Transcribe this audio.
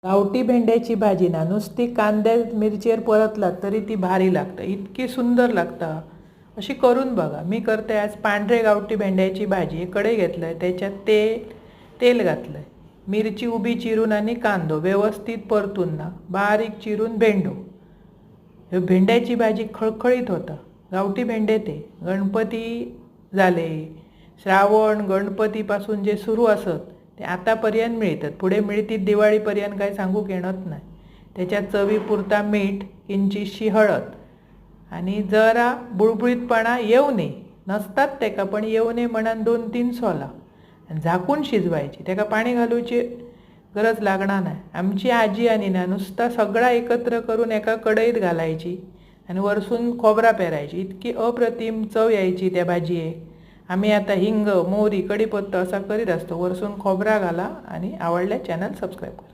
गावठी भेंड्याची भाजी ना नुसती कांद्या मिरचीवर परतलात तरी ती भारी लागतं, इतकी सुंदर लागतं. अशी करून बघा. मी करते आज पांढरे गावठी भेंड्याची भाजी. कढई घेतलं आहे, त्याच्यात तेल घातलं आहे, मिरची उभी चिरून आणि कांदो व्यवस्थित परतून ना बारीक चिरून भेंडो. हे भेंड्याची भाजी खळखळीत होतं. गावठी भेंडे ते गणपती झाले, श्रावण गणपतीपासून जे सुरू असत ते आतापर्यंत मिळतात, पुढे मिळतील दिवाळीपर्यंत काय सांगूक येणत नाही. त्याच्यात चवीपुरता मीठ, किंचितशी हळद आणि जरा बुळबुळीतपणा येऊ नये, नसतात त्याका पण येऊ नये म्हणून 2-3 सोला आणि झाकून शिजवायची. त्याका पाणी घालूची गरज लागणार नाही. आमची आजी आणि ना नुसता सगळा एकत्र करून एका कढईत घालायची आणि वरसून खोबरा पेरायची. इतकी अप्रतिम चव यायची त्या भाजीयेक. आम्ही आता हिंग, मोहरी, कढीपत्ता असा करीत असतो. वरसून खोबरा घाला आणि आवडल्या चॅनल सबस्क्राईब करा.